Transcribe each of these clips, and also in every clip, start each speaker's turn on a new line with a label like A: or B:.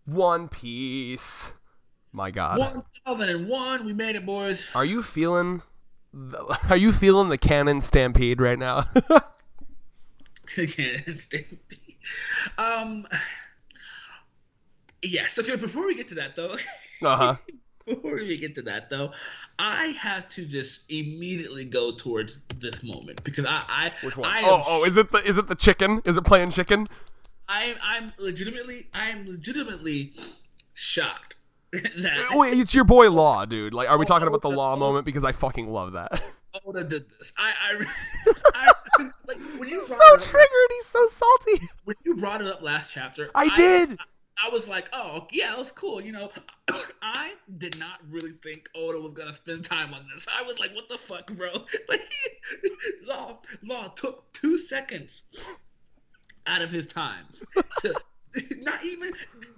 A: One Piece. My God.
B: 1001, we made it, boys.
A: Are you feeling? Are you feeling the canon stampede right now?
B: Again, Stampede. Um, yes. Okay. Before we get to that, though,
A: Uh huh.
B: before we get to that, though, I have to just immediately go towards this moment because
A: Which one?
B: I am,
A: Oh, is it the chicken? Is it playing chicken?
B: I'm legitimately shocked that
A: Wait, it's your boy Law, dude. Like, are we talking about the
B: Oda,
A: Law moment? Because I fucking love that.
B: Oda did this. I like when you
A: He's
B: brought
A: so
B: it up.
A: triggered. He's so salty.
B: When you brought it up last chapter,
A: I did.
B: I was like, oh yeah, that was cool. I did not really think Oda was gonna spend time on this. I was like, what the fuck, bro? Like, Law took 2 seconds out of his time to not even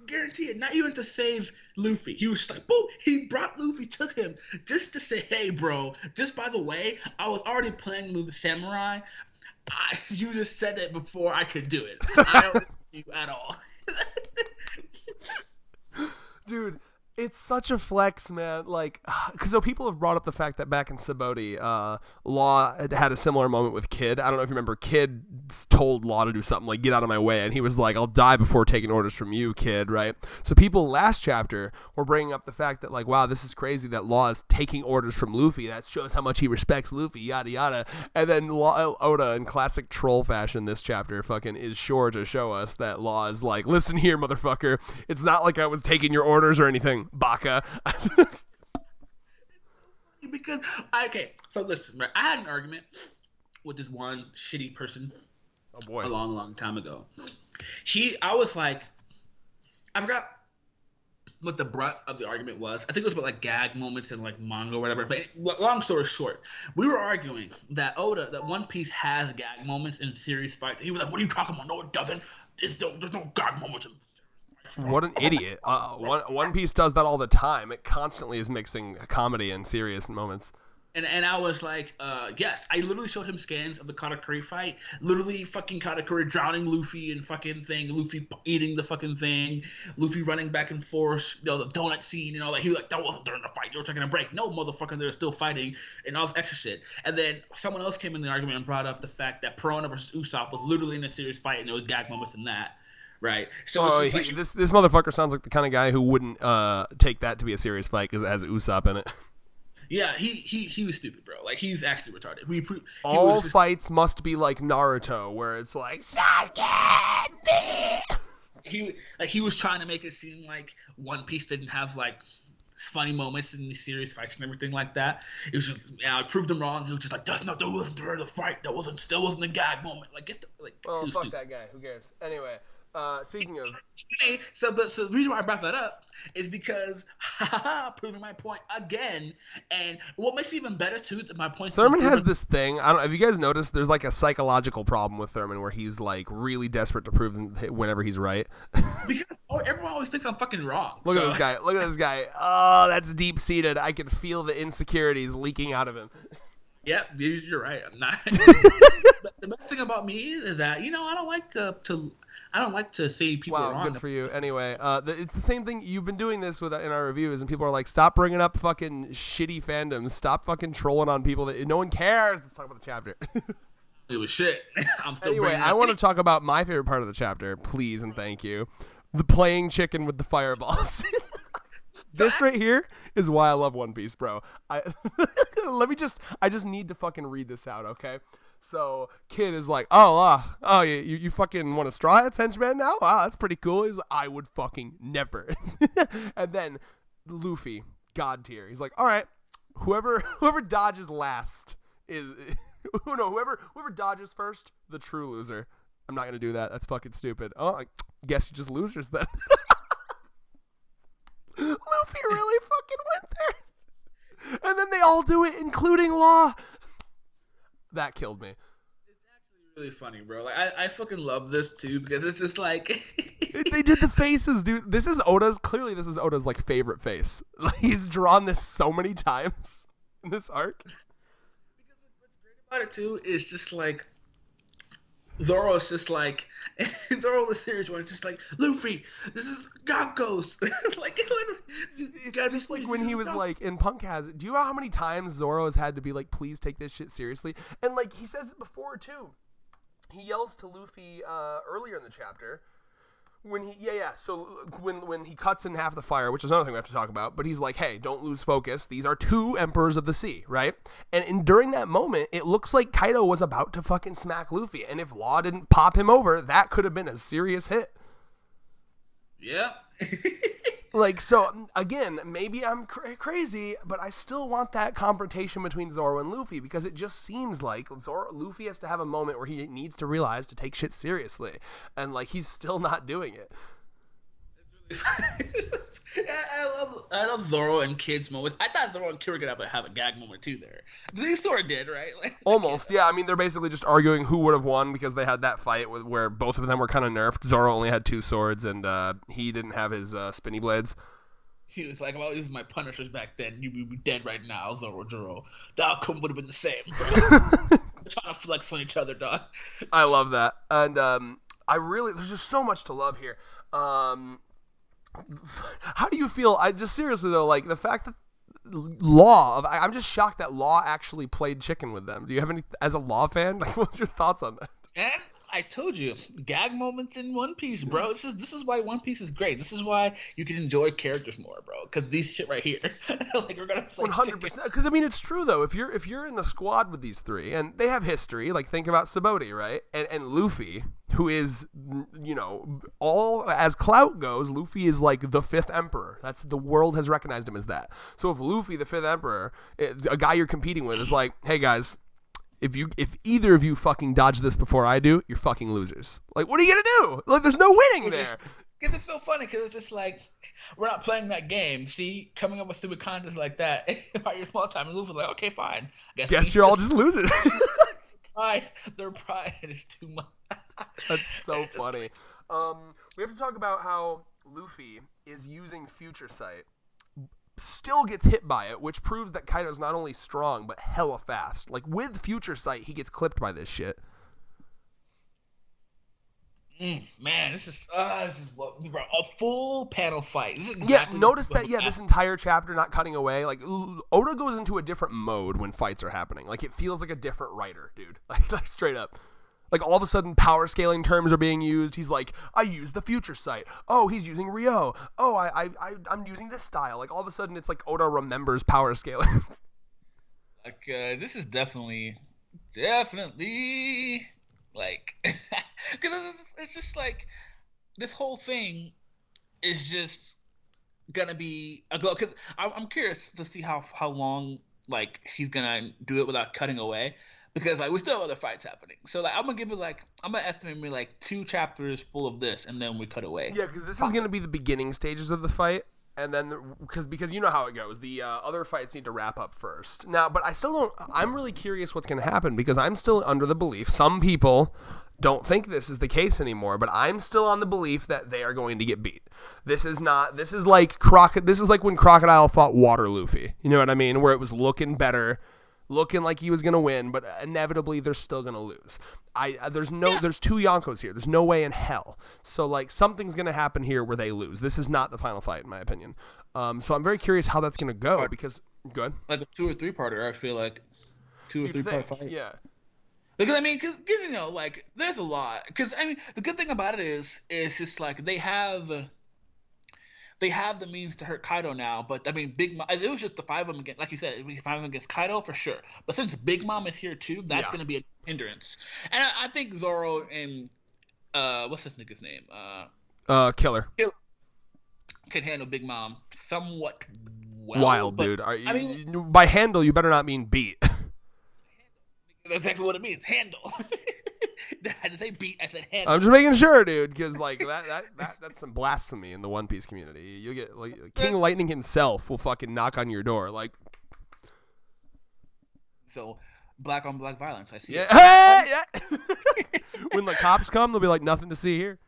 B: guarantee it, not even to save Luffy. He was just like, boom, he brought Luffy, took him just to say, hey, bro, just by the way, I was already planning to move the samurai. You just said it before I could do it. I don't you at all.
A: Dude, it's such a flex, man. Like, because so people have brought up the fact that back in Sabaody, Law had a similar moment with Kid. I don't know if you remember. Kid told Law to do something like "get out of my way," and he was like, "I'll die before taking orders from you, Kid." Right? So people last chapter were bringing up the fact that like, wow, this is crazy that Law is taking orders from Luffy. That shows how much he respects Luffy. Yada yada. And then Oda, in classic troll fashion, this chapter fucking is sure to show us that Law is like, listen here, motherfucker. It's not like I was taking your orders or anything. Baka.
B: Because okay, so listen, right? I had an argument with this one shitty person
A: Oh boy.
B: a long time ago. I was like, I forgot what the brunt of the argument was. I think it was about like gag moments in like manga or whatever. But long story short, we were arguing that One Piece has gag moments in serious fights. He was like, "What are you talking about? No, it doesn't. There's no gag moments in."
A: What an idiot. One Piece does that all the time. It constantly is mixing comedy and serious moments.
B: And I was like, yes. I literally showed him scans of the Katakuri fight. Literally fucking Katakuri drowning Luffy and fucking thing. Luffy eating the fucking thing. Luffy running back and forth. The donut scene and all that. He was like, that wasn't during the fight. You were taking a break. No, motherfucker, they're still fighting. And all this extra shit. And then someone else came in the argument and brought up the fact that Perona versus Usopp was literally in a serious fight and there was gag moments in that. Right. So
A: this motherfucker sounds like the kind of guy who wouldn't take that to be a serious fight because it has Usopp in it.
B: Yeah, he was stupid, bro. Like, he's actually retarded.
A: All fights must be like Naruto, where it's like Sasuke.
B: He was trying to make it seem like One Piece didn't have like funny moments in these serious fights and everything like that. It was just, I proved him wrong. He was just like, that wasn't during the fight. That still wasn't a gag moment. Like,
A: well, fuck stupid. That guy. Who cares? Anyway. Speaking of,
B: so the reason why I brought that up is because proving my point again, and what makes it even better too, my point.
A: Thurman has this thing. I don't. Have you guys noticed? There's like a psychological problem with Thurman where he's like really desperate to prove whenever he's right.
B: Because everyone always thinks I'm fucking wrong.
A: Look at this guy. Look at this guy. Oh, that's deep seated. I can feel the insecurities leaking out of him.
B: Yep, you're right. I'm not. But the best thing about me is that I don't like to see people
A: wrong. Wow, good for you. Anyway, it's the same thing. You've been doing this in our reviews, and people are like, "Stop bringing up fucking shitty fandoms. Stop fucking trolling on people that no one cares." Let's talk about the chapter.
B: It was shit. I'm still.
A: Anyway, I want to talk about my favorite part of the chapter, please and thank you. The playing chicken with the fireballs. This right here is why I love One Piece, bro. I just need to fucking read this out, okay? So Kid is like, you fucking want a Straw Hats henchman now? Wow, that's pretty cool. He's like, I would fucking never. And then Luffy, God tier. He's like, all right, whoever dodges last is whoever dodges first, the true loser. I'm not gonna do that. That's fucking stupid. Oh, I guess you just losers then. Luffy really fucking went there. And then they all do it, including Law. That killed me.
B: It's actually really funny, bro. Like, I fucking love this too because it's just like
A: they did the faces, dude. This is Oda's like favorite face. Like, he's drawn this so many times in this arc.
B: Because what's great about it too is just like Zoro is just like Zoro the serious one. It's just like Luffy, this is God Ghost. Like you gotta
A: It's
B: be
A: just like
B: serious.
A: when
B: This
A: he
B: is
A: was
B: God.
A: like in Punk has it. Do you know how many times Zoro has had to be like, please take this shit seriously? And like he says it before too. He yells to Luffy earlier in the chapter when he so when he cuts in half the fire, which is another thing we have to talk about, but he's like, hey, don't lose focus, these are two emperors of the sea, right? And during that moment it looks like Kaido was about to fucking smack Luffy, and if Law didn't pop him over, that could have been a serious hit.
B: Yeah.
A: Like, so again, maybe I'm crazy, but I still want that confrontation between Zoro and Luffy, because it just seems like Luffy has to have a moment where he needs to realize to take shit seriously, and like he's still not doing it.
B: Yeah, I love Zoro and Kid's moment. I thought Zoro and Kid were gonna have a gag moment too there. They sort of did, right? Like,
A: Almost, yeah. I mean, they're basically just arguing who would have won, because they had that fight where both of them were kind of nerfed. Zoro only had 2 swords, and he didn't have his spinny blades.
B: he was like, "Well, using my Punishers back then. You would be dead right now, Zoro. The outcome would have been the same, bro." Trying to flex on each other, dog.
A: I love that, and there's just so much to love here. How do you feel? I just seriously though, like the fact that I'm just shocked that Law actually played chicken with them. Do you have any, as a Law fan? Like, what's your thoughts on that?
B: And I told you, gag moments in One Piece, bro. This is why One Piece is great. This is why you can enjoy characters more, bro. Because these shit right here, like we're gonna play
A: 100%. Because I mean, it's true though. If you're in the squad with these three, and they have history, like think about Sabaody, right? And Luffy, who is, you know, all as clout goes, Luffy is like the 5th emperor. That's, the world has recognized him as that. So if Luffy, the 5th emperor, a guy you're competing with, is like, hey guys, if either of you fucking dodge this before I do, you're fucking losers. Like, what are you gonna do? Like, there's no winning there.
B: Because it's so funny, because it's just like, we're not playing that game. See, coming up with stupid contests like that by your small time, and Luffy's like, okay, fine.
A: Guess you're all just losers.
B: Pride, their pride is too much.
A: That's so funny. We have to talk about how Luffy is using Future Sight. Still gets hit by it, which proves that Kaido's not only strong, but hella fast. Like, with Future Sight, he gets clipped by this shit.
B: Man, this is what we brought, a full panel fight. This is
A: exactly notice that, this entire chapter not cutting away. Like, Oda goes into a different mode when fights are happening. Like, it feels like a different writer, dude. Like straight up. Like, all of a sudden, power scaling terms are being used. He's like, I use the Future Sight. Oh, he's using Ryo. Oh, I'm using this style. Like, all of a sudden, it's like Oda remembers power scaling.
B: Like, this is definitely, like, because it's just like, this whole thing is just gonna be a go. Because I'm curious to see how long, like, he's gonna do it without cutting away. Because like we still have other fights happening, so like I'm gonna estimate maybe like 2 chapters full of this, and then we cut away.
A: Yeah, because this is gonna be the beginning stages of the fight, and then because you know how it goes, the other fights need to wrap up first. Now, but I still don't. I'm really curious what's gonna happen, because I'm still under the belief, some people don't think this is the case anymore, but I'm still on the belief that they are going to get beat. This is like when Crocodile fought Water Luffy. You know what I mean? Where it was looking better, looking like he was going to win, but inevitably they're still going to lose. There's 2 Yonkos here. There's no way in hell. So, like, something's going to happen here where they lose. This is not the final fight, in my opinion. So I'm very curious how that's going to go, because... Good.
B: Like a 2 or 3-parter, I feel like. 2 or 3-part fight.
A: Yeah.
B: Because, I mean, cause, you know, like, there's a lot. Because, I mean, the good thing about it is just, like, they have the means to hurt Kaido now, but I mean, Big Mom. It was just the 5 of them against, like you said, it would be 5 of them against Kaido for sure. But since Big Mom is here too, that's going to be a hindrance. And I think Zoro and what's this nigga's name?
A: Killer
B: can handle Big Mom somewhat well.
A: Wild, dude. By handle, you better not mean beat.
B: That's exactly what it means. Handle. I didn't say beat. I said handle.
A: I'm just making sure, dude, because like that's some blasphemy in the One Piece community. You get like King Lightning himself will fucking knock on your door, like.
B: So, black on black violence. I see.
A: Yeah. Yeah. When the cops come, they'll be like, nothing to see here.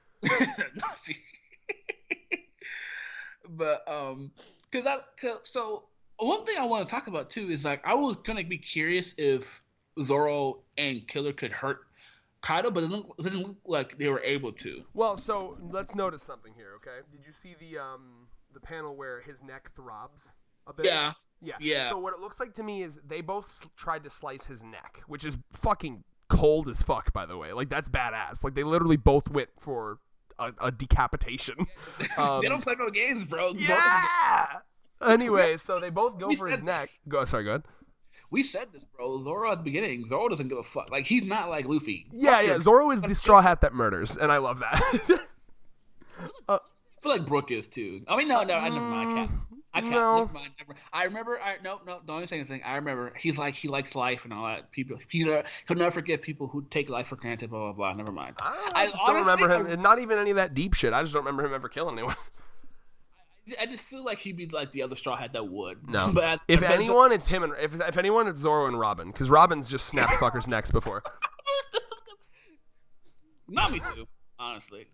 B: But so one thing I want to talk about too is like I was gonna be curious if Zoro and Killer could hurt Kaido, but it didn't look like they were able to.
A: Well, so let's notice something here, okay? Did you see the panel where his neck throbs a bit?
B: Yeah,
A: Yeah.
B: yeah.
A: So what it looks like to me is they both tried to slice his neck, which is fucking cold as fuck, by the way. Like, that's badass. Like, they literally both went for a decapitation.
B: They don't play no games, bro.
A: Yeah. Anyway, so they both go for his neck. Sorry, go ahead.
B: We said this, bro. Zoro at the beginning. Zoro doesn't give a fuck. Like, he's not like Luffy.
A: Yeah. Zoro is the straw hat that murders, and I love that.
B: I feel like Brook is too. I mean, no, I never mind. I can't.
A: No.
B: Never mind. I remember. No, don't even say anything. I remember. He likes life and all that. People. He'll never forgive people who take life for granted. Blah blah blah. Never mind.
A: I just don't remember him. And not even any of that deep shit. I just don't remember him ever killing anyone.
B: I just feel like he'd be like the other straw hat that would.
A: No.
B: But
A: if anyone, it's him, and if anyone, it's Zoro and Robin, because Robin's just snapped fuckers' necks before.
B: Not me too, honestly.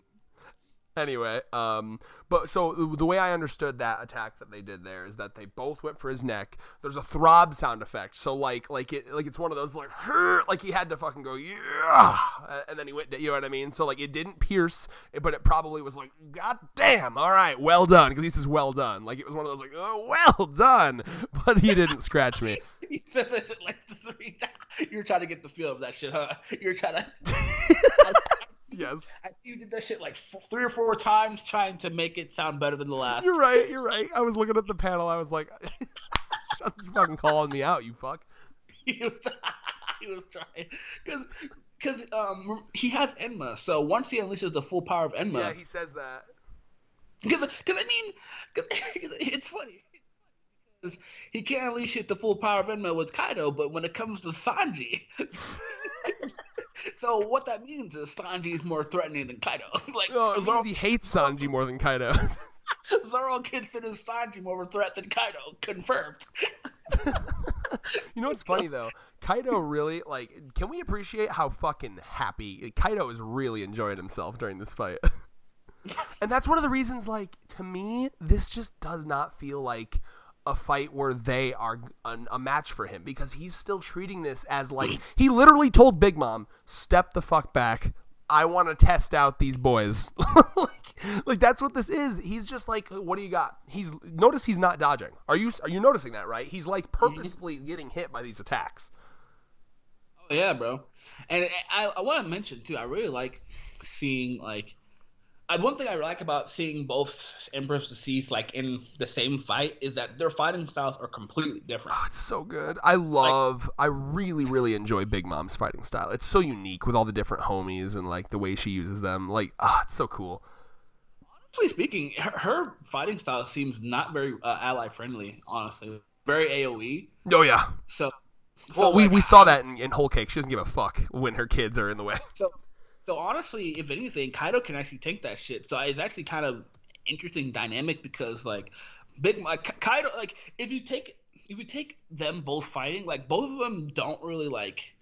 A: Anyway, but so the way I understood that attack that they did there is that they both went for his neck. There's a throb sound effect, so like it's one of those like he had to fucking go yeah, and then he went, you know what I mean? So like it didn't pierce, but it probably was like, god damn, all right, well done, because he says well done, like it was one of those like, oh well done, but he didn't scratch me.
B: He said this like 3 times. You're trying to get the feel of that shit, huh? You're trying to.
A: Yes.
B: I think you did that shit like 3 or 4 times trying to make it sound better than the last.
A: You're right. I was looking at the panel. I was like, shut you fucking calling me out, you fuck.
B: He was trying. Because he has Enma, so once he unleashes the full power of Enma.
A: Yeah, he says that.
B: Because I mean, it's funny. Because he can't unleash the full power of Enma with Kaido, but when it comes to Sanji. So what that means is Sanji is more threatening than Kaido. Like,
A: it means he hates Sanji more than Kaido.
B: Zoro considers Sanji more of a threat than Kaido. Confirmed.
A: You know what's funny though? Kaido really, like, can we appreciate how fucking happy Kaido is really enjoying himself during this fight? And that's one of the reasons, like, to me, this just does not feel like a fight where they are a match for him, because he's still treating this as like, he literally told Big Mom, step the fuck back. I want to test out these boys. like that's what this is. He's just like, what do you got? Notice he's not dodging. Are you noticing that, right? He's like purposefully getting hit by these attacks.
B: Oh yeah, bro. And I want to mention too, I really like seeing like, one thing I like about seeing both Emperor's Deceased like in the same fight is that their fighting styles are completely different.
A: Oh, it's so good. I really, really enjoy Big Mom's fighting style. It's so unique with all the different homies and like the way she uses them. Like, it's so cool.
B: Honestly speaking, her fighting style seems not very ally friendly. Honestly, very AOE.
A: Oh yeah.
B: So
A: we saw that in Whole Cake. She doesn't give a fuck when her kids are in the way.
B: So honestly, if anything, Kaido can actually tank that shit. So it's actually kind of interesting dynamic, because like Kaido, like if you take them both fighting, like both of them don't really like,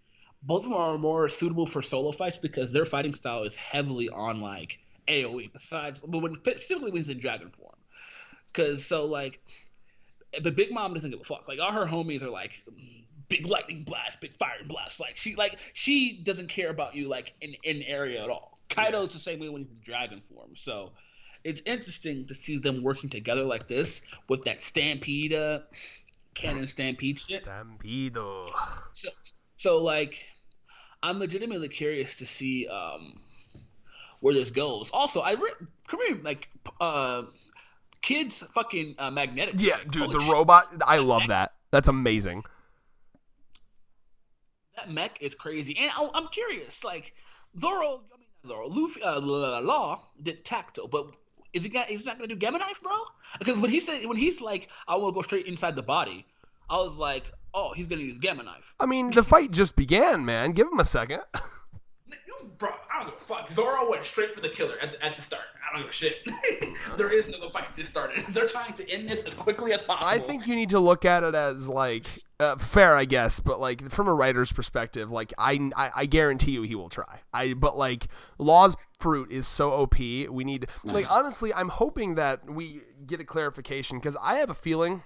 B: both of them are more suitable for solo fights because their fighting style is heavily on like AOE. Specifically when he's in dragon form, because but Big Mom doesn't give a fuck. Like all her homies are like, big lightning blast, big firing blast. Like she doesn't care about you like in area at all. Kaido's the same way when he's in dragon form. So it's interesting to see them working together like this with that Stampede, canon Stampede shit.
A: Stampede.
B: So like, I'm legitimately curious to see where this goes. Also, kids fucking magnetic.
A: Yeah,
B: shit.
A: dude,
B: Holy
A: the
B: shit.
A: robot. I love that. That's amazing.
B: That mech is crazy, and I'm curious. Like Luffy, Law did tactile, but he's not gonna do Gamma Knife, bro? Because when he's like, I want to go straight inside the body, I was like, oh, he's gonna use Gamma Knife.
A: I mean, the fight just began, man. Give him a second.
B: Bro, I don't give a fuck. Zoro went straight for the killer at the start. I don't give a shit. There is no fight just started. They're trying to end this as quickly as possible.
A: I think you need to look at it as like fair, I guess, but like from a writer's perspective, like I guarantee you he will try. But like Law's fruit is so OP. We need, like, honestly, I'm hoping that we get a clarification, because I have a feeling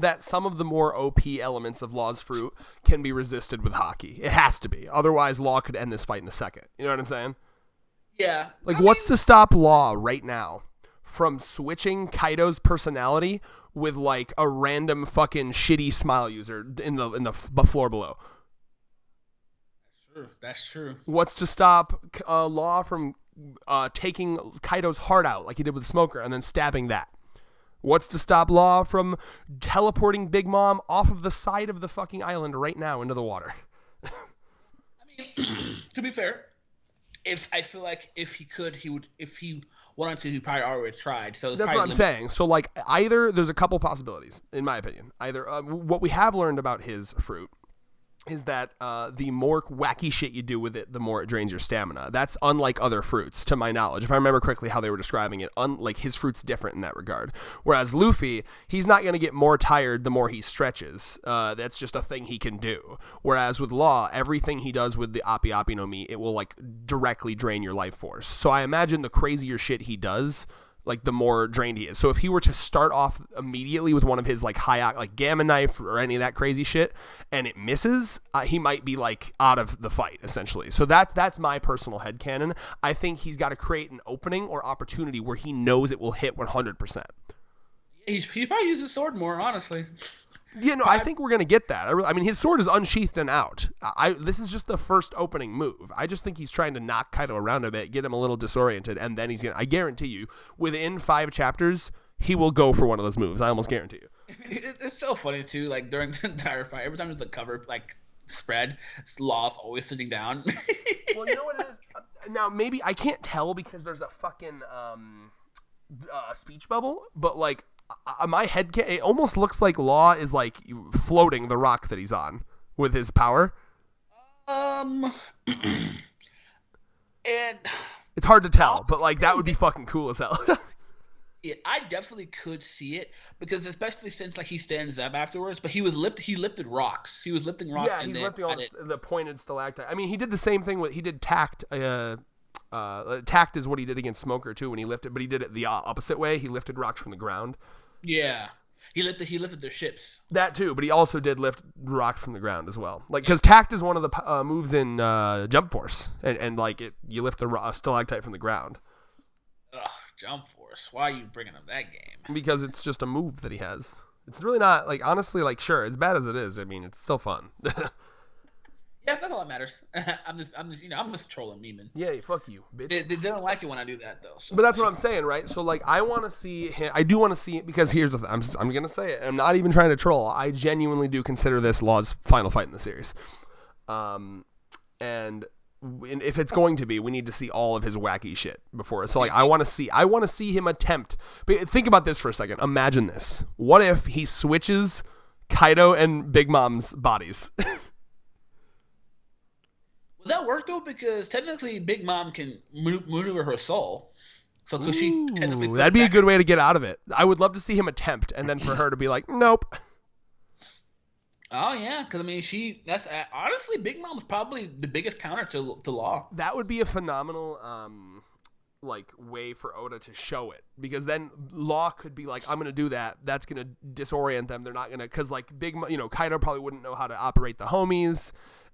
A: that some of the more OP elements of Law's fruit can be resisted with Haki. It has to be. Otherwise, Law could end this fight in a second. You know what I'm saying?
B: Yeah.
A: Like, what's to stop Law right now from switching Kaido's personality with, like, a random fucking shitty smile user in the floor below?
B: That's true.
A: What's to stop Law from taking Kaido's heart out like he did with Smoker and then stabbing that? What's to stop Law from teleporting Big Mom off of the side of the fucking island right now into the water?
B: I mean, to be fair, I feel like if he wanted to, he probably already tried. So
A: that's what I'm saying. So, like, either there's a couple possibilities, in my opinion. Either what we have learned about his fruit is that the more wacky shit you do with it, the more it drains your stamina. That's unlike other fruits, to my knowledge. If I remember correctly how they were describing it, like his fruit's different in that regard. Whereas Luffy, he's not going to get more tired the more he stretches. That's just a thing he can do. Whereas with Law, everything he does with the Appi Appi no Mi, it will like directly drain your life force. So I imagine the crazier shit he does, like the more drained he is. So if he were to start off immediately with one of his like like Gamma Knife or any of that crazy shit and it misses, he might be like out of the fight essentially. So that's my personal headcanon. I think he's got to create an opening or opportunity where he knows it will hit 100%.
B: He's probably using the sword more, honestly.
A: Yeah, no, I think we're going to get that. I mean, his sword is unsheathed and out. This is just the first opening move. I just think he's trying to knock Kaido around a bit, get him a little disoriented, and then he's going to, I guarantee you, within 5 chapters, he will go for one of those moves. I almost guarantee you.
B: It's so funny, too, like, during the entire fight, every time there's a cover, like, spread, Law's always sitting down.
A: Well, you know what it is? Now, maybe, I can't tell because there's a fucking speech bubble, but, like, my head, it almost looks like Law is like floating the rock that he's on with his power.
B: And
A: it's hard to tell, but like that would be fucking cool as hell.
B: Yeah, I definitely could see it because especially since like he stands up afterwards, but he lifted rocks. He was lifting rocks.
A: Yeah, he's lifting all the pointed stalactite. I mean, he did the same thing he did tact. Tact is what he did against Smoker too when he lifted, but he did it the opposite way. He lifted rocks from the ground. Yeah,
B: he lifted their ships.
A: That too, but he also did lift rocks from the ground as well. Like because tact is one of the moves in Jump Force, and like you lift the stalactite from the ground.
B: Ugh, Jump Force. Why are you bringing up that game?
A: Because it's just a move that he has. It's really not like honestly like sure as bad as it is. I mean it's still fun.
B: Yeah, that's all that matters. I'm just trolling Meeman.
A: Yeah, fuck you, bitch.
B: They don't like it when I do that though. So.
A: But that's what I'm saying, right? So like, I want to see him. I do want to see it because here's the thing. I'm gonna say it. I'm not even trying to troll. I genuinely do consider this Law's final fight in the series. And if it's going to be, we need to see all of his wacky shit before. So like, I want to see him attempt. But think about this for a second. Imagine this. What if he switches Kaido and Big Mom's bodies?
B: Does that work though? Because technically, Big Mom can maneuver her soul. So could she technically?
A: That'd be a good way to get out of it. I would love to see him attempt, and then for her to be like, "Nope."
B: Oh yeah, because I mean, that's honestly, Big Mom's probably the biggest counter to Law.
A: That would be a phenomenal like way for Oda to show it, because then Law could be like, I'm gonna do that. That's gonna disorient them. They're not gonna, because like Kaido probably wouldn't know how to operate the homies.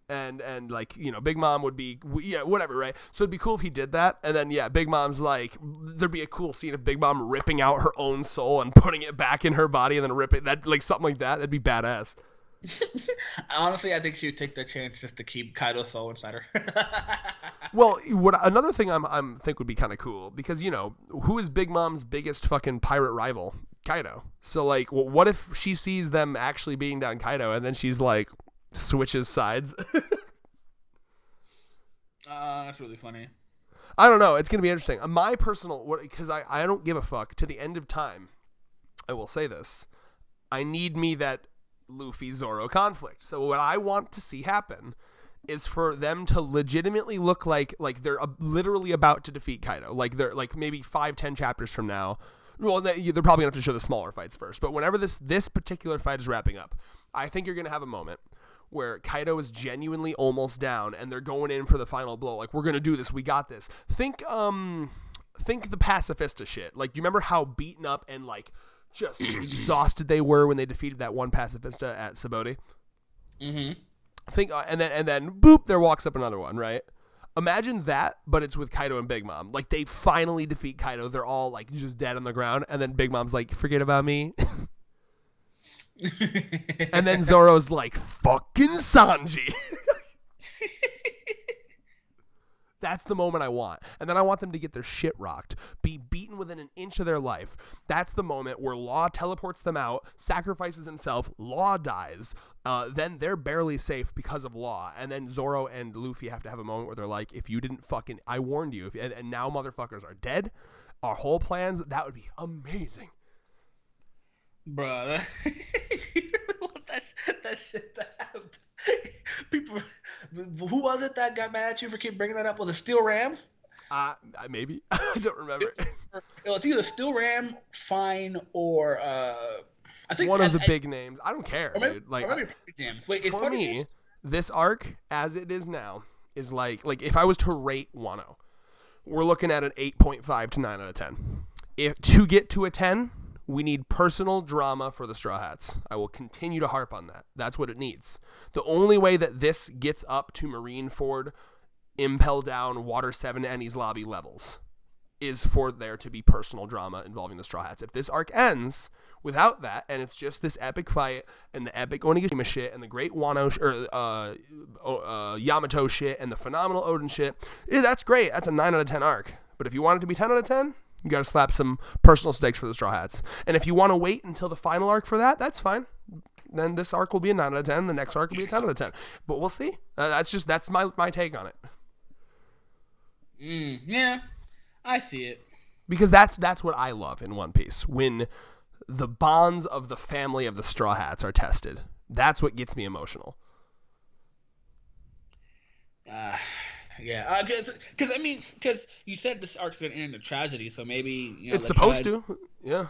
A: And like, Big Mom would be, whatever, right? So it'd be cool if he did that. And then, Big Mom's like, there'd be a cool scene of Big Mom ripping out her own soul and putting it back in her body and then ripping that, like something like that. That'd be badass.
B: Honestly, I think she would take the chance just to keep Kaido's soul inside her.
A: Well, another thing I'm think would be kind of cool, because, who is Big Mom's biggest fucking pirate rival? Kaido. So, like, what if she sees them actually beating down Kaido and then she's like, switches sides?
B: That's really funny.
A: I don't know. It's going to be interesting. My personal, because I don't give a fuck. To the end of time, I will say this. I need me that Luffy-Zoro conflict. So what I want to see happen is for them to legitimately look like they're literally about to defeat Kaido. Like they're like maybe 5-10 chapters from now. Well, they're probably going to have to show the smaller fights first. But whenever this particular fight is wrapping up, I think you're going to have a moment where Kaido is genuinely almost down and they're going in for the final blow. Like, we're going to do this. We got this. Think the pacifista shit. Like, do you remember how beaten up and, like, just exhausted they were when they defeated that one pacifista at Sabaody.
B: Mm-hmm.
A: And then boop, there walks up another one, right? Imagine that, but it's with Kaido and Big Mom. Like, they finally defeat Kaido. They're all, like, just dead on the ground. And then Big Mom's like, forget about me. And then Zoro's like, fucking Sanji. That's the moment I want. And then I want them to get their shit rocked. Be beaten within an inch of their life. That's the moment where Law teleports them out, sacrifices himself, Law dies. Then they're barely safe because of Law. And then Zoro and Luffy have to have a moment where they're like, if you didn't fucking... I warned you. And now motherfuckers are dead. Our whole plans, that would be amazing.
B: Bruh, you really want that shit to happen. People, who was it that got mad at you for keep bringing that up? Was it Steel Ram?
A: Maybe. I don't remember.
B: It was either Steel Ram, Fine, or I think
A: one of the big names. I don't care,
B: maybe,
A: dude. Like,
B: wait,
A: for me, this arc as it is now is like if I was to rate Wano, we're looking at an 8.5 to 9 out of 10. If to get to a 10, we need personal drama for the Straw Hats. I will continue to harp on that. That's what it needs. The only way that this gets up to Marineford, Impel Down, Water 7, Enies Lobby levels is for there to be personal drama involving the Straw Hats. If this arc ends without that, and it's just this epic fight and the epic Onigashima shit and the great Wano Yamato shit and the phenomenal Odin shit, that's great. That's a 9 out of 10 arc. But if you want it to be 10 out of 10, you got to slap some personal stakes for the Straw Hats. And if you want to wait until the final arc for that, that's fine. Then this arc will be a 9 out of 10. The next arc will be a 10 out of 10. But we'll see. That's my take on it.
B: Yeah, I see it.
A: Because that's what I love in One Piece. When the bonds of the family of the Straw Hats are tested. That's what gets me emotional.
B: Yeah, because you said this arc's gonna end in a tragedy, so maybe
A: it's supposed to. Yeah.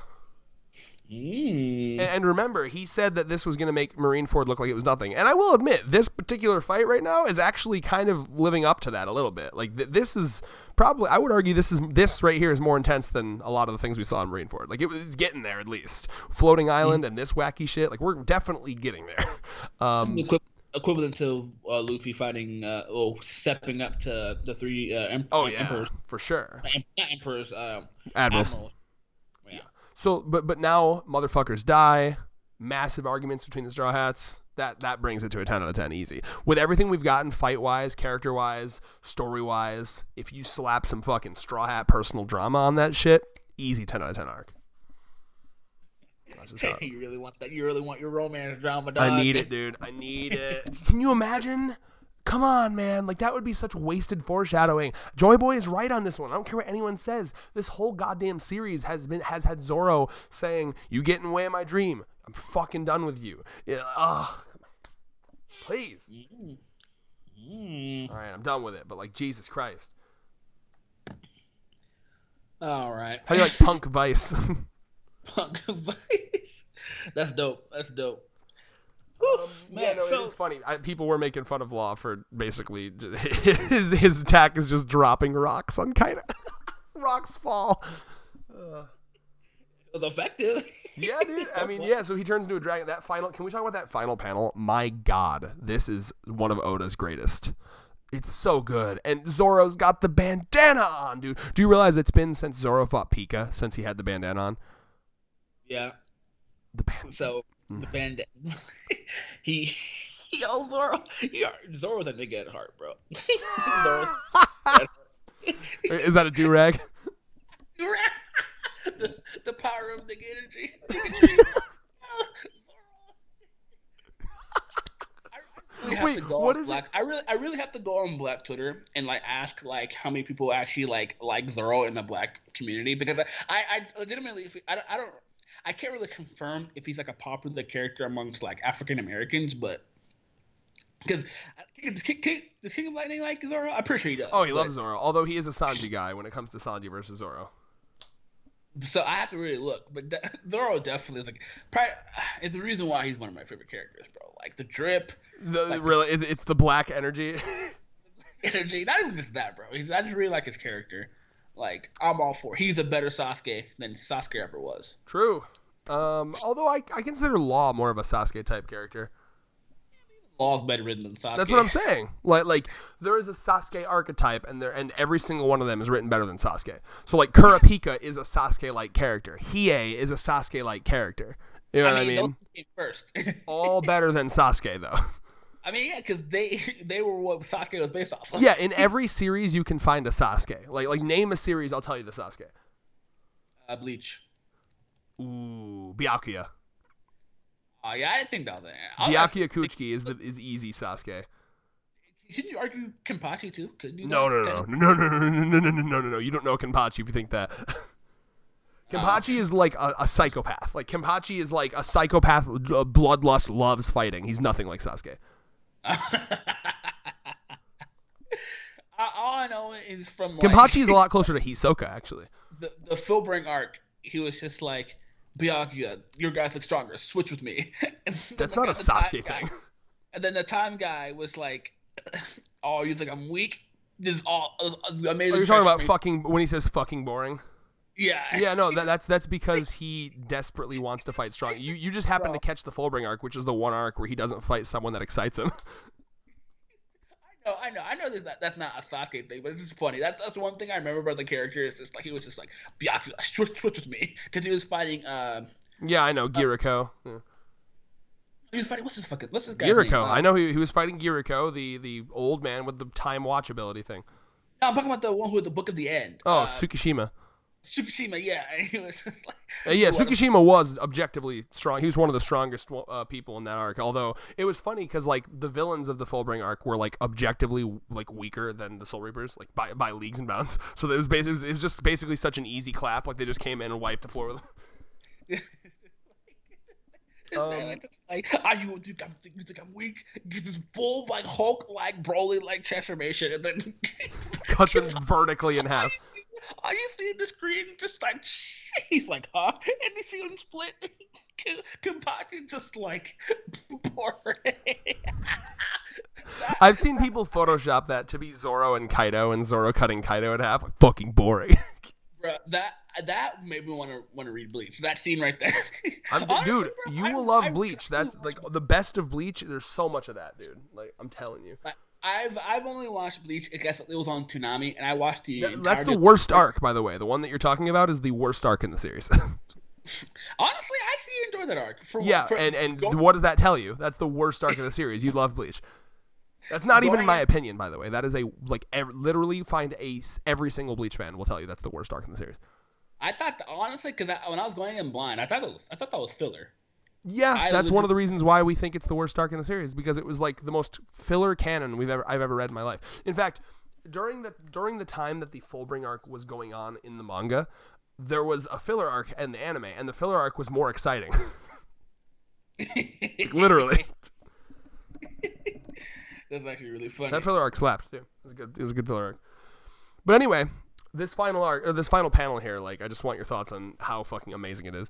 A: And remember, he said that this was going to make Marineford look like it was nothing. And I will admit, this particular fight right now is actually kind of living up to that a little bit. Like, this is probably, I would argue this right here is more intense than a lot of the things we saw in Marineford. Like, it's getting there at least. Floating Island and this wacky shit, like, we're definitely getting there.
B: Equivalent to Luffy fighting, stepping up to the three emperors.
A: For sure.
B: Not emperors,
A: admirals.
B: Yeah.
A: So, but now motherfuckers die. Massive arguments between the Straw Hats. That brings it to a 10 out of 10 easy. With everything we've gotten fight-wise, character-wise, story-wise, if you slap some fucking Straw Hat personal drama on that shit, easy 10 out of 10 arc.
B: You really want that? You really want your romance drama, dog?
A: I need it, dude. I need it. Can you imagine? Come on, man. Like, that would be such wasted foreshadowing. Joy Boy is right on this one. I don't care what anyone says. This whole goddamn series has had Zoro saying, "You get in the way of my dream. I'm fucking done with you." Please. All right, I'm done with it. But, like, Jesus Christ.
B: All right.
A: How do you like Punk Vice?
B: Punk Vice. That's dope.
A: Man, it is funny. People were making fun of Law for basically his attack is just dropping rocks on kind of rocks fall.
B: It was effective.
A: Yeah, dude. I mean, yeah. So he turns into a dragon. That final. Can we talk about that final panel? My God, this is one of Oda's greatest. It's so good. And Zoro's got the bandana on, dude. Do you realize it's been since Zoro fought Pika since he had the bandana on?
B: Yeah.
A: The bandana.
B: The bandana. Zoro's a nigga at heart, bro. Zoro's
A: Is that a do-rag?
B: The power of nigga energy. I really have to go on Black Twitter and like ask like how many people actually like Zoro in the Black community, because I legitimately I can't really confirm if he's like a popular character amongst like African Americans, but because does King of Lightning like Zoro? I'm pretty sure he does.
A: Oh, he loves Zoro, although he is a Sanji guy when it comes to Sanji versus Zoro.
B: So I have to really look, but Zoro definitely is like it's the reason why he's one of my favorite characters, bro. Like the drip,
A: it's the black energy.
B: Energy, not even just that, bro. I just really like his character. Like, I'm all for it. He's a better Sasuke than Sasuke ever was.
A: True. Although I consider Law more of a Sasuke type character.
B: Law's better written than Sasuke.
A: That's what I'm saying. Like there is a Sasuke archetype, and every single one of them is written better than Sasuke. So like Kurapika is a Sasuke-like character. Hiei is a Sasuke-like character. You know what I mean?
B: Those came first.
A: All better than Sasuke though.
B: I mean, yeah, because they were what Sasuke was based off of.
A: Yeah, in every series you can find a Sasuke. Like name a series, I'll tell you the Sasuke.
B: Bleach.
A: Ooh, Byakuya.
B: Yeah, I think that was there.
A: Byakuya Kuchiki is easy Sasuke.
B: Shouldn't you argue Kenpachi too?
A: No. You don't know Kenpachi if you think that. Kenpachi is like a psychopath. Like Kenpachi is like a psychopath. Bloodlust, loves fighting. He's nothing like Sasuke.
B: All I know is from
A: Kenpachi is a lot closer to Hisoka actually.
B: The Fullbring arc. He was just like, Byakuya, your guys look stronger. Switch with me.
A: That's not a Sasuke thing.
B: And then the time guy was like, oh, he's like, I'm weak. This is all amazing.
A: Oh, you're talking about fucking when he says fucking boring.
B: Yeah.
A: Yeah, no, that's because he desperately wants to fight strong. You just happen to catch the Fullbring arc, which is the one arc where he doesn't fight someone that excites him.
B: I know that's not a Sasuke thing, but it's just funny. That's the one thing I remember about the character is just like he was just like Byakuya, switch with me, because he was fighting.
A: Yeah, I know Giriko. Yeah.
B: He was fighting what's his guy's
A: Giriko.
B: name?
A: I know he was fighting Giriko, the old man with the time watch ability thing.
B: No, I'm talking about the one who had the Book of the End.
A: Oh, Tsukishima.
B: Tsukishima, yeah. He was like,
A: yeah, Tsukishima was objectively strong. He was one of the strongest people in that arc. Although it was funny because like the villains of the Fullbring arc were like objectively like weaker than the Soul Reapers, like by leagues and bounds. So it was just basically such an easy clap. Like they just came in and wiped the floor with them.
B: It's like, you think I'm weak? Get this full like Hulk like Broly like transformation, and then
A: cuts him vertically in half.
B: Are you seeing the screen? Just like he's like, huh? And you see him split. Kenpachi just like boring.
A: I've seen people Photoshop that to be Zoro and Kaido, and Zoro cutting Kaido in half. Like, fucking boring.
B: Bro, that made me want to read Bleach. That scene right there.
A: Honestly, dude, bro, you will love Bleach. That's like the best of Bleach. There's so much of that, dude. Like I'm telling you.
B: I've only watched Bleach. I guess it was on Toonami, and I watched the.
A: That's the worst arc, by the way. The one that you're talking about is the worst arc in the series.
B: Honestly, I actually enjoyed that arc.
A: And what does that tell you? That's the worst arc of the series. You love Bleach. That's not even my opinion, by the way. That is literally find every single Bleach fan will tell you that's the worst arc in the series.
B: I thought honestly, because when I was going in blind, I thought that was filler.
A: Yeah, that's one of the reasons why we think it's the worst arc in the series, because it was like the most filler canon I've ever read in my life. In fact, during the time that the Fullbring arc was going on in the manga, there was a filler arc in the anime, and the filler arc was more exciting. Like, literally.
B: That's actually really funny.
A: That filler arc slapped too. It was a good filler arc. But anyway, this final panel here, like I just want your thoughts on how fucking amazing it is.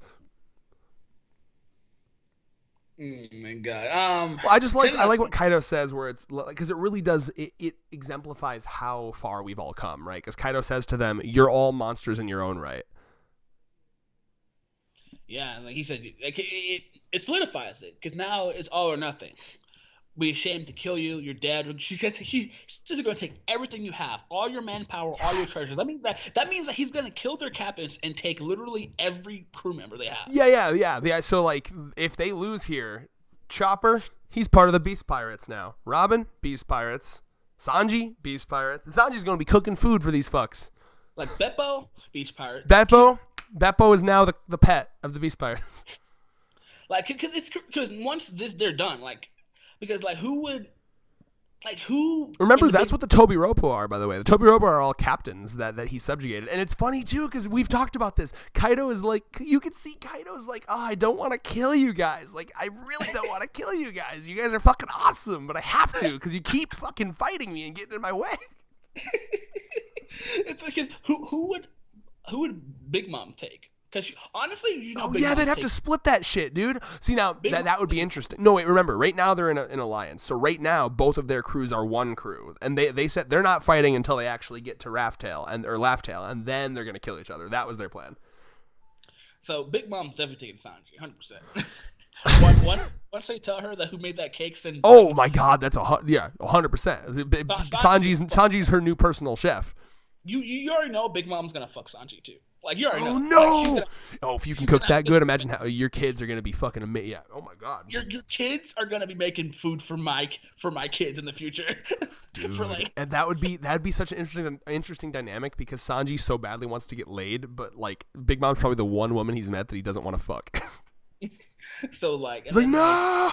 B: My God.
A: Well, I like what Kaido says, where it's because it really does. It exemplifies how far we've all come, right? Because Kaido says to them, "You're all monsters in your own right."
B: Yeah, like he said, like it solidifies it because now it's all or nothing. Be ashamed to kill you. You're dead. She's going to take everything you have, all your manpower, all your treasures. That means that he's going to kill their captains and take literally every crew member they have.
A: Yeah. So like, if they lose here, Chopper, he's part of the Beast Pirates now. Robin, Beast Pirates. Sanji, Beast Pirates. Sanji's going to be cooking food for these fucks.
B: Like Beppo, Beast Pirate.
A: Beppo is now the pet of the Beast Pirates.
B: Like, because once they're done, like. Because, who?
A: Remember, that's what the Tobiropo are, by the way. The Tobiropo are all captains that he subjugated. And it's funny, too, because we've talked about this. Kaido is like, you can see Kaido's like, oh, I don't want to kill you guys. Like, I really don't want to kill you guys. You guys are fucking awesome, but I have to because you keep fucking fighting me and getting in my way.
B: It's because who would Big Mom take? Because honestly,
A: they'd have to split that shit, dude. See, now that would be interesting. No, wait, remember, right now they're in an alliance. So right now, both of their crews are one crew, and they said they're not fighting until they actually get to Laugh Tale, and then they're gonna kill each other. That was their plan.
B: So Big Mom's definitely taking Sanji, 100%. Once they tell her that who made that cake, then
A: Oh my God, that's 100%.
B: Sanji,
A: Sanji's her new personal chef.
B: you already know Big Mom's gonna fuck Sanji too. Like you already know.
A: Oh no!
B: Like,
A: If you can cook that good, imagine how your kids are gonna be fucking amazing. Yeah. Oh my God.
B: Your kids are gonna be making food for my kids in the future.
A: Dude, and that'd be such an interesting dynamic because Sanji so badly wants to get laid, but like Big Mom's probably the one woman he's met that he doesn't want to fuck.
B: So like,
A: he's like, no.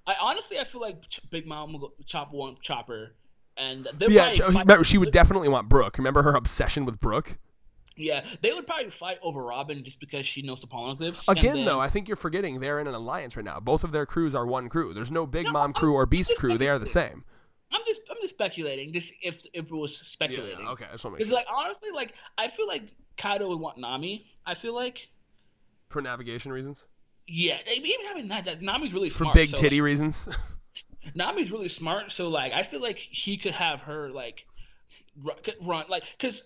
B: I feel like Big Mom will Chopper, and
A: remember she would definitely want Brooke. Remember her obsession with Brooke?
B: Yeah, they would probably fight over Robin just because she knows the poneglyphs.
A: Again, though, I think you're forgetting they're in an alliance right now. Both of their crews are one crew. There's no Big Mom crew or Beast crew. They are the same.
B: I'm just speculating. Just if it was speculating.
A: Yeah, okay, I just want to make
B: Because
A: sure.
B: like honestly, like I feel like Kaido would want Nami. I feel like
A: For navigation reasons.
B: Yeah, even having that Nami's really
A: For
B: smart.
A: big titty reasons.
B: Nami's really smart, so like I feel like he could have her like run like because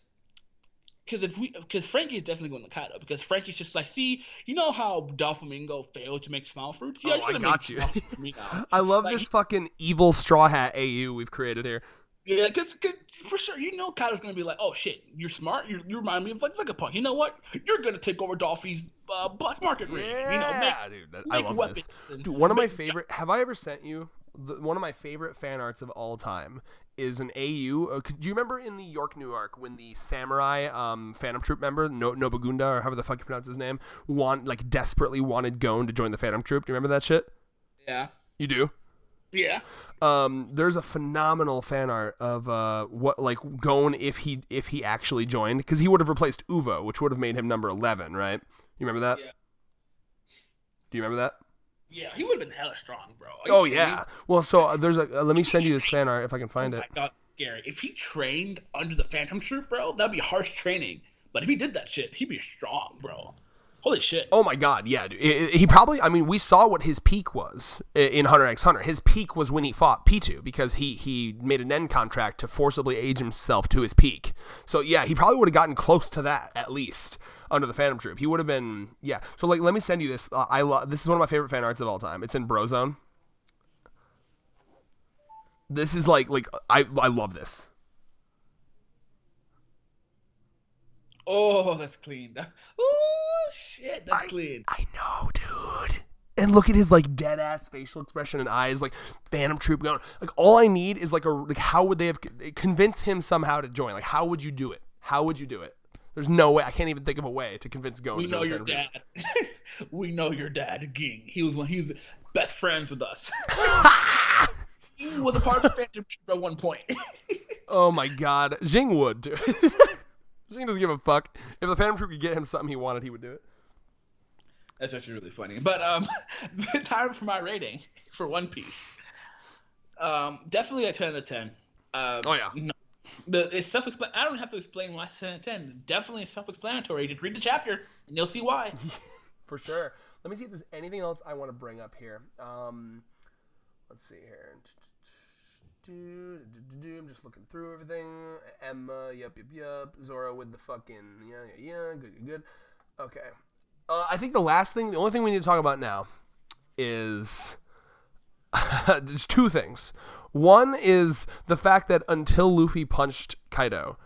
B: Frankie's definitely going to Kaido because Frankie's just like, see, you know how Doflamingo failed to make smile fruits? Yeah,
A: I got you.
B: Now.
A: I love
B: like,
A: this fucking evil straw hat AU we've created here.
B: Yeah, because for sure, you know Kaido's going to be like, oh shit, you're smart, you remind me of like a punk. You know what? You're going to take over Dolphy's black market ring.
A: Yeah, dude, I love this. Dude, one of my favorite, have I ever sent you, one of my favorite fan arts of all time is an AU. Do you remember in the York New Arc when the samurai Phantom Troop member, Nobagunda, or however the fuck you pronounce his name, desperately wanted Gon to join the Phantom Troop? Do you remember that shit?
B: Yeah.
A: You do?
B: Yeah.
A: There's a phenomenal fan art of what like Gon if he actually joined, because he would have replaced Uvo, which would have made him number 11, right? You remember that?
B: Yeah.
A: Do you remember that?
B: Yeah, he would have been hella strong, bro.
A: Oh yeah. Well, so there's let me send you this fan art if I can find it.
B: Oh my God, it's scary. If he trained under the Phantom Troop, bro, that'd be harsh training. But if he did that shit, he'd be strong, bro. Holy shit.
A: Oh my God, yeah, dude. He probably, I mean, we saw what his peak was in Hunter x Hunter. His peak was when he fought P2 because he made an end contract to forcibly age himself to his peak. So yeah, he probably would have gotten close to that at least under the Phantom Troop. He would have been, yeah. So like, let me send you this. This is one of my favorite fan arts of all time. It's in Brozone. This is like I love this.
B: Oh, that's clean. Oh shit, that's clean.
A: I know, dude. And look at his like dead ass facial expression and eyes, like Phantom Troop going. Like all I need is how would they have convince him somehow to join? Like how would you do it? How would you do it? There's no way. I can't even think of a way to convince Gon.
B: We know your dad. We know your dad, Ging. He was best friends with us. He was a part of the Phantom Troop at one point.
A: Oh my God, Jing would, dude. Jing doesn't give a fuck. If the Phantom Troop could get him something he wanted, he would do it.
B: That's actually really funny. But time for my rating for One Piece. Definitely a 10 out of 10.
A: Oh yeah.
B: No, it's self-explanatory. I don't have to explain why it's 10 out of 10. Definitely self-explanatory. Just read the chapter and you'll see why.
A: For sure. Let me see if there's anything else I want to bring up here. Let's see here. I'm just looking through everything. Emma, yup. Zoro with the fucking yeah. Good. Okay. I think the only thing we need to talk about now is there's two things. One is the fact that until Luffy punched Kaido,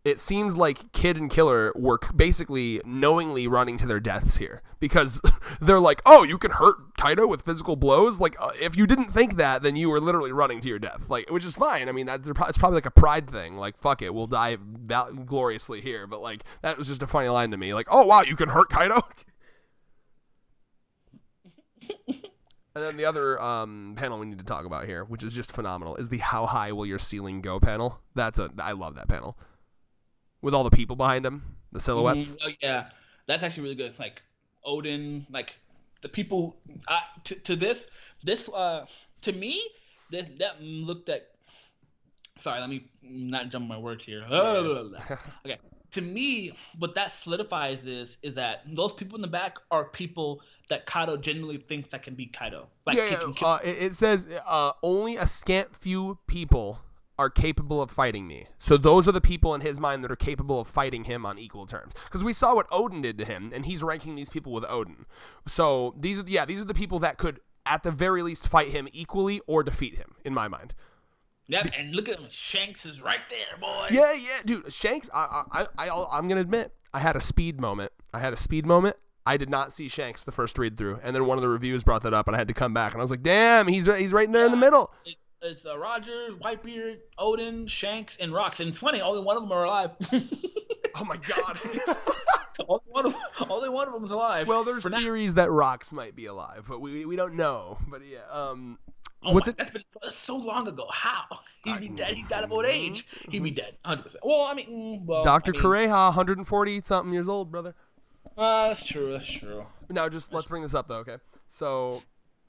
A: it seems like Kid and Killer were basically knowingly running to their deaths here because they're like, oh, you can hurt Kaido with physical blows? Like, if you didn't think that, then you were literally running to your death, like, which is fine. I mean, it's probably like a pride thing. Like, fuck it, we'll die gloriously here. But, like, that was just a funny line to me. Like, oh, wow, you can hurt Kaido? And then the other panel we need to talk about here, which is just phenomenal, is the how high will your ceiling go panel. I love that panel. With all the people behind him, the silhouettes.
B: Oh yeah, that's actually really good. It's like Odin, like the people. To me, that looked at. Sorry, let me not jump my words here. Okay, to me, what that solidifies is that those people in the back are people that Kaido genuinely thinks that can be Kaido. Like,
A: it says only a scant few people are capable of fighting me. So those are the people in his mind that are capable of fighting him on equal terms. Because we saw what Odin did to him, and he's ranking these people with Odin. So these are the people that could, at the very least, fight him equally or defeat him, in my mind.
B: Yep, and look at him. Shanks is right there, boy.
A: Yeah, dude. Shanks, I'm going to admit, I had a speed moment. I did not see Shanks the first read through, and then one of the reviews brought that up, and I had to come back, and I was like, damn, he's right there in the middle.
B: It's Rogers, Whitebeard, Odin, Shanks, and Rocks. And it's funny, only one of them are alive.
A: Oh my god.
B: only one of them is alive.
A: Well, there's theories that Rocks might be alive, but we don't know. But yeah,
B: that's so long ago. How? He'd be dead. He died of old age. He'd be dead, 100%. Well, I mean,
A: Dr. Kureha, 140 something years old, brother.
B: That's true.
A: Now, let's bring this up though, okay? So,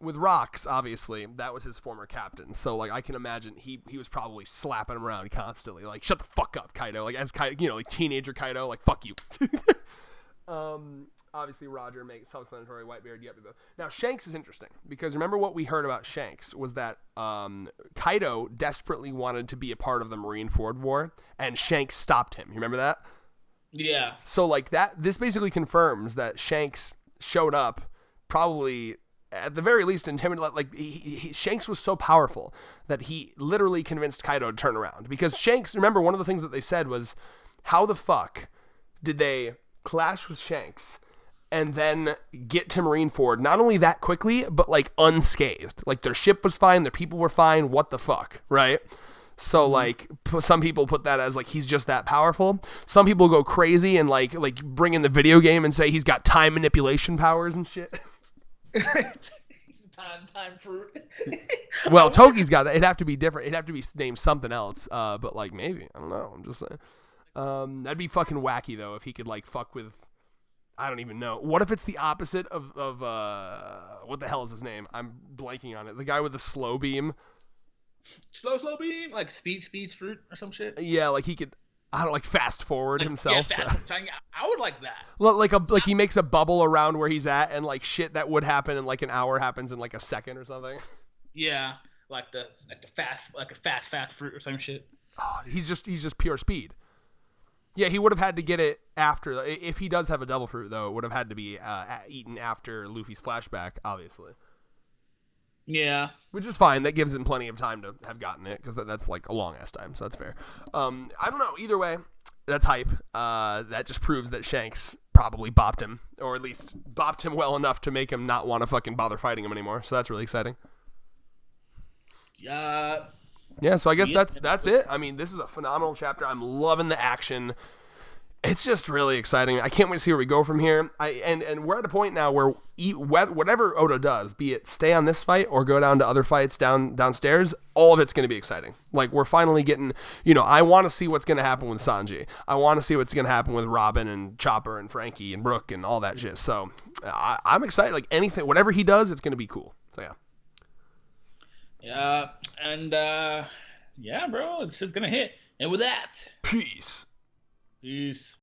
A: with Rocks, obviously, that was his former captain. So, like, I can imagine he was probably slapping him around constantly, like, shut the fuck up, Kaido. Like, as Kaido, like teenager Kaido, like, fuck you. Obviously, Roger makes self-explanatory, Whitebeard, yep. Now, Shanks is interesting because remember what we heard about Shanks was that Kaido desperately wanted to be a part of the Marineford War, and Shanks stopped him. You remember that?
B: Yeah.
A: So, like, this basically confirms that Shanks showed up probably at the very least intimidated. Like Shanks was so powerful that he literally convinced Kaido to turn around. Because Shanks, remember, one of the things that they said was, how the fuck did they clash with Shanks and then get to Marineford not only that quickly, but like unscathed? Like their ship was fine, their people were fine. What the fuck, right? So like some people put that as like he's just that powerful. Some people go crazy and like bring in the video game and say he's got time manipulation powers and shit.
B: time fruit.
A: Well, Toki's got that. It'd have to be different. It'd have to be named something else. But like maybe I don't know. I'm just saying. That'd be fucking wacky though if he could like fuck with. I don't even know. What if it's the opposite of what the hell is his name? I'm blanking on it. The guy with the slow beam.
B: Slow beam, like speeds fruit or some shit.
A: Yeah, like he could. I don't like fast forward himself.
B: Yeah, I would like that.
A: Like he makes a bubble around where he's at, and like shit that would happen in like an hour happens in like a second or something.
B: Yeah, like a fast fruit or some shit.
A: Oh, he's just pure speed. Yeah, he would have had to get it after. If he does have a devil fruit, though, it would have had to be eaten after Luffy's flashback, obviously.
B: Yeah.
A: Which is fine. That gives him plenty of time to have gotten it, because that's like a long-ass time, so that's fair. I don't know. Either way, that's hype. That just proves that Shanks probably bopped him, or at least bopped him well enough to make him not want to fucking bother fighting him anymore, so that's really exciting. Yeah, so I guess that's it. I mean, this is a phenomenal chapter. I'm loving the action. It's just really exciting. I can't wait to see where we go from here. And we're at a point now where whatever Oda does, be it stay on this fight or go down to other fights downstairs, all of it's going to be exciting. Like, we're finally getting, I want to see what's going to happen with Sanji. I want to see what's going to happen with Robin and Chopper and Frankie and Brook and all that shit. So I'm excited. Like, anything, whatever he does, it's going to be cool. So, yeah.
B: Yeah, and yeah, bro, this is going to hit. And with that,
A: peace.
B: Peace.